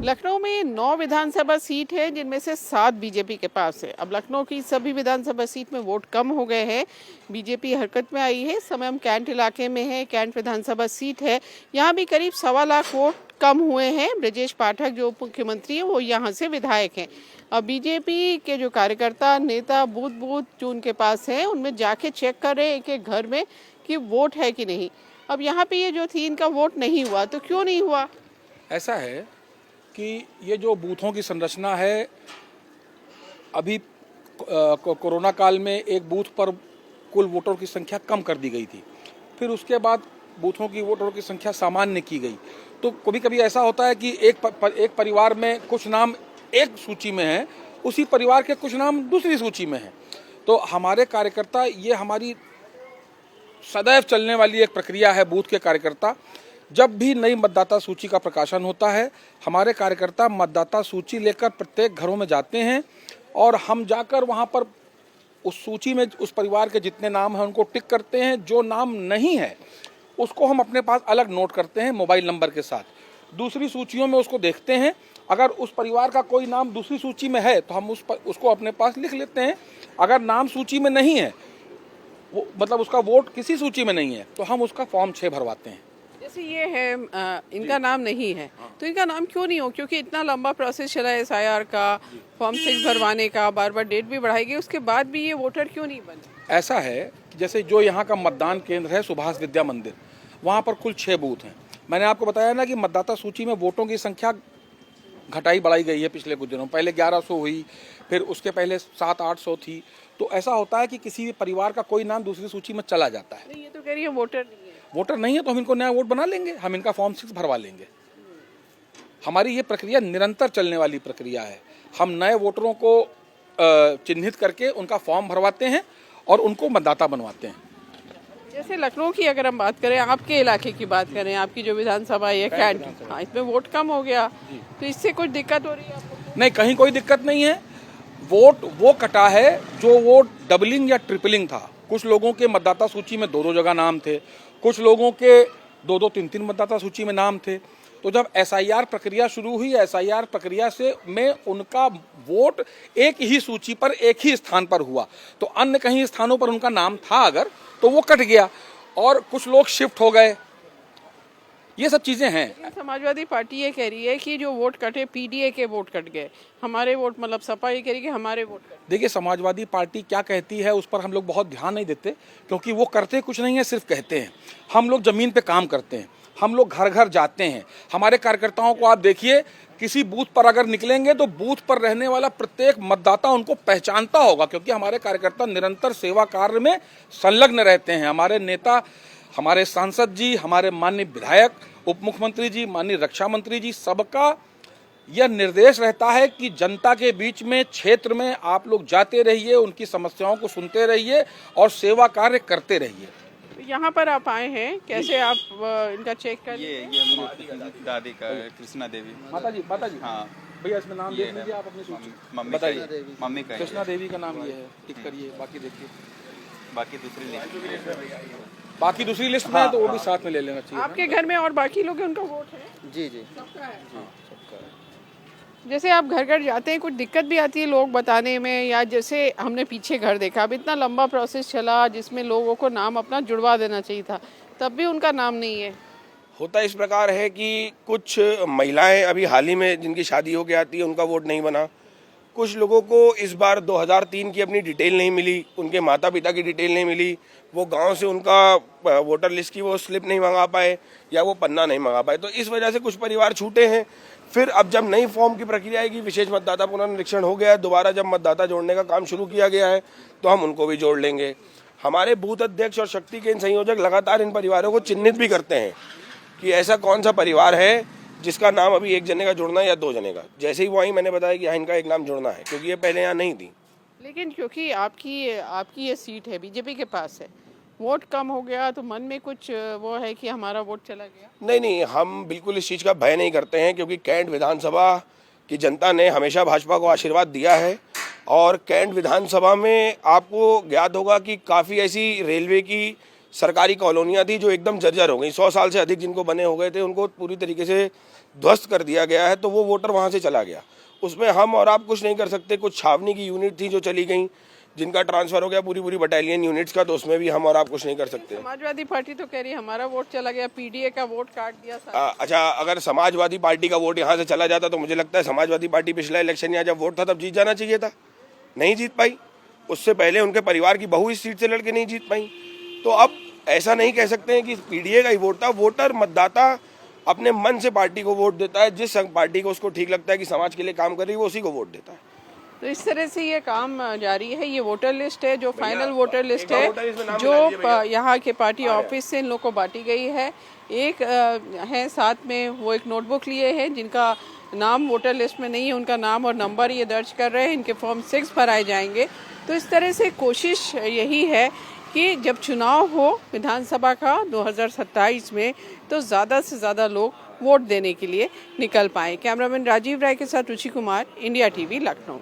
लखनऊ में 9 विधानसभा सीट है जिनमें से 7 बीजेपी के पास है। अब लखनऊ की सभी विधानसभा सीट में वोट कम हो गए हैं। बीजेपी हरकत में आई है। इस समय हम कैंट इलाके में है। कैंट विधानसभा सीट है, यहाँ भी करीब 1.25 लाख वोट कम हुए हैं। ब्रजेश पाठक जो उप मुख्यमंत्री है वो यहाँ से विधायक हैं। अब बीजेपी के जो कार्यकर्ता नेता बूथ बूथ जो उनके पास हैं उनमें जाके चेक कर रहे हैं एक एक घर में कि वोट है कि नहीं। अब यहाँ पे ये जो थी इनका वोट नहीं हुआ, तो क्यों नहीं हुआ? ऐसा है कि ये जो बूथों की संरचना है, अभी कोरोना काल में एक बूथ पर कुल वोटरों की संख्या कम कर दी गई थी, फिर उसके बाद बूथों की वोटरों की संख्या सामान्य की गई। तो कभी कभी ऐसा होता है कि एक परिवार में कुछ नाम एक सूची में है, उसी परिवार के कुछ नाम दूसरी सूची में है। तो हमारे कार्यकर्ता, ये हमारी सदैव चलने वाली एक प्रक्रिया है। बूथ के कार्यकर्ता जब भी नई मतदाता सूची का प्रकाशन होता है, हमारे कार्यकर्ता मतदाता सूची लेकर प्रत्येक घरों में जाते हैं और हम जाकर वहां पर उस सूची में उस परिवार के जितने नाम हैं उनको टिक करते हैं। जो नाम नहीं है उसको हम अपने पास अलग नोट करते हैं मोबाइल नंबर के साथ। दूसरी सूचियों में उसको देखते हैं, अगर उस परिवार का कोई नाम दूसरी सूची में है तो हम उसको अपने पास लिख लेते हैं। अगर नाम सूची में नहीं है, वो मतलब उसका वोट किसी सूची में नहीं है, तो हम उसका फॉर्म 6 भरवाते हैं। जैसे ये है इनका नाम नहीं है, तो इनका नाम क्यों नहीं हो? क्योंकि इतना लंबा प्रोसेस चला है SIR का, फॉर्म 6 भरवाने का, बार बार डेट भी बढ़ाई गई, उसके बाद भी ये वोटर क्यों नहीं बने? ऐसा है कि जैसे जो यहाँ का मतदान केंद्र है सुभाष विद्या मंदिर, वहाँ पर कुल 6 बूथ हैं। मैंने आपको बताया ना कि मतदाता सूची में वोटों की संख्या घटाई बढ़ाई गई है पिछले कुछ दिनों। पहले 1100 हुई, फिर उसके पहले 700-800 थी। तो ऐसा होता है कि किसी भी परिवार का कोई नाम दूसरी सूची में चला जाता है। नहीं, ये तो कह रही है वोटर नहीं है। वोटर नहीं है तो हम इनको नया वोट बना लेंगे, हम इनका फॉर्म 6 भरवा लेंगे। हमारी ये प्रक्रिया निरंतर चलने वाली प्रक्रिया है। हम नए वोटरों को चिन्हित करके उनका फॉर्म भरवाते हैं और उनको मतदाता बनवाते हैं। जैसे लखनऊ की अगर हम बात करें, आपके इलाके की बात करें, आपकी जो विधानसभा है कैंट, हाँ, इसमें वोट कम हो गया, तो इससे कुछ दिक्कत हो रही है आपको? नहीं, कहीं कोई दिक्कत नहीं है। वोट वो कटा है जो वोट डबलिंग या ट्रिपलिंग था। कुछ लोगों के मतदाता सूची में 2-2 जगह नाम थे, कुछ लोगों के 2-2, 3-3 मतदाता सूची में नाम थे। तो जब SIR प्रक्रिया शुरू हुई, SIR प्रक्रिया में उनका वोट एक ही सूची पर एक ही स्थान पर हुआ, तो अन्य कहीं स्थानों पर उनका नाम था अगर, तो वो कट गया और कुछ लोग शिफ्ट हो गए। ये सब चीजें हैं। समाजवादी पार्टी ये कह रही है कि जो वोट कटे PDA के वोट कट गए, हमारे वोट, मतलब सपा ये कह रही है कि हमारे वोट कट। देखिए, समाजवादी पार्टी क्या कहती है उस पर हम लोग बहुत ध्यान नहीं देते, क्योंकि वो करते कुछ नहीं है, सिर्फ कहते हैं। हम लोग जमीन पे काम करते हैं, हम लोग घर घर जाते हैं। हमारे कार्यकर्ताओं को आप देखिए, किसी बूथ पर अगर निकलेंगे तो बूथ पर रहने वाला प्रत्येक मतदाता उनको पहचानता होगा, क्योंकि हमारे कार्यकर्ता निरंतर सेवा कार्य में संलग्न रहते हैं। हमारे नेता, हमारे सांसद जी, हमारे माननीय विधायक, उप मुख्यमंत्री जी, माननीय रक्षा मंत्री जी, सबका यह निर्देश रहता है कि जनता के बीच में, क्षेत्र में आप लोग जाते रहिए, उनकी समस्याओं को सुनते रहिए और सेवा कार्य करते रहिए। यहाँ पर आप आए हैं, कैसे आप इनका चेक कर? ये दादी का कृष्णा देवी। माता जी हाँ भैया, इसमें नाम देख लीजिए आप अपनी सूची। मम्मी बताइए। मम्मी का कृष्णा देवी का नाम ये है, टिक करिए। बाकी देखिए, बाकी दूसरी बाकी दूसरी लिस्ट में है तो वो भी साथ में ले लेना चाहिए। आपके घर में और बाकी लोग हैं, उनका वोट है? जी सबका है। जैसे आप घर घर जाते हैं, कुछ दिक्कत भी आती है लोग बताने में, या जैसे हमने पीछे घर देखा, अब इतना लंबा प्रोसेस चला जिसमें लोगों को नाम अपना जुड़वा देना चाहिए था, तब भी उनका नाम नहीं है। होता इस प्रकार है कि कुछ महिलाएं अभी हाल ही में जिनकी शादी हो के आती है उनका वोट नहीं बना। कुछ लोगों को इस बार 2003 की अपनी डिटेल नहीं मिली, उनके माता पिता की डिटेल नहीं मिली, वो गांव से उनका वोटर लिस्ट की वो स्लिप नहीं मंगा पाए या वो पन्ना नहीं मंगा पाए। तो इस वजह से कुछ परिवार छूटे हैं। फिर अब जब नई फॉर्म की प्रक्रिया आएगी, विशेष मतदाता पुनरीक्षण हो गया है, दोबारा जब मतदाता जोड़ने का काम शुरू किया गया है तो हम उनको भी जोड़ लेंगे। हमारे बूथ अध्यक्ष और शक्ति के इन संयोजक लगातार इन परिवारों को चिन्हित भी करते हैं कि ऐसा कौन सा परिवार है जिसका नाम अभी एक जने का जुड़ना है या 2 जने का। जैसे ही वो आई, मैंने बताया कि हाँ, इनका एक नाम जुड़ना है, क्योंकि ये पहले यहाँ नहीं थी। लेकिन क्योंकि आपकी ये सीट है, बीजेपी के पास है, वोट कम हो गया तो मन में कुछ वो है कि हमारा वोट चला गया? नहीं, हम बिल्कुल इस चीज़ का भय नहीं करते हैं, क्योंकि कैंट विधानसभा की जनता ने हमेशा भाजपा को आशीर्वाद दिया है। और कैंट विधानसभा में आपको ज्ञात होगा कि काफ़ी ऐसी रेलवे की सरकारी कॉलोनियाँ थी जो एकदम जर्जर हो गई। 100 साल से अधिक जिनको बने हो गए थे, उनको पूरी तरीके से ध्वस्त कर दिया गया है तो वो वोटर वहाँ से चला गया। उसमें हम और आप कुछ नहीं कर सकते। कुछ छावनी की यूनिट थी जो चली गई, जिनका ट्रांसफर हो गया पूरी पूरी बटालियन यूनिट्स का, तो उसमें भी हम और आप कुछ नहीं कर सकते। समाजवादी पार्टी तो कह रही है हमारा वोट चला गया, पीडीए का वोट काट दिया सारा। अच्छा, अगर समाजवादी पार्टी का वोट यहाँ से चला जाता तो मुझे लगता है समाजवादी पार्टी पिछला इलेक्शन यहाँ जब वोट था तब जीत जाना चाहिए था, नहीं जीत पाई। उससे पहले उनके परिवार की बहू इस सीट से लड़के नहीं जीत पाई। तो अब ऐसा नहीं कह सकते हैं कि पीडीए का ही वोट था। वोटर, मतदाता अपने मन से पार्टी को वोट देता है। जिस पार्टी को उसको ठीक लगता है कि समाज के लिए काम कर रही है वो उसी को वोट देता है। तो इस तरह से ये काम जारी है। ये वोटर लिस्ट है जो फाइनल वोटर लिस्ट है जो यहाँ के पार्टी ऑफिस से इन लोगों को बांटी गई है। एक है साथ में वो एक नोटबुक लिए हैं जिनका नाम वोटर लिस्ट में नहीं है, उनका नाम और नंबर ये दर्ज कर रहे हैं। इनके फॉर्म 6 भराए जाएंगे। तो इस तरह से कोशिश यही है कि जब चुनाव हो विधानसभा का 2027 में तो ज़्यादा से ज़्यादा लोग वोट देने के लिए निकल पाएं। कैमरामैन राजीव राय के साथ रुचि कुमार, इंडिया टीवी, लखनऊ।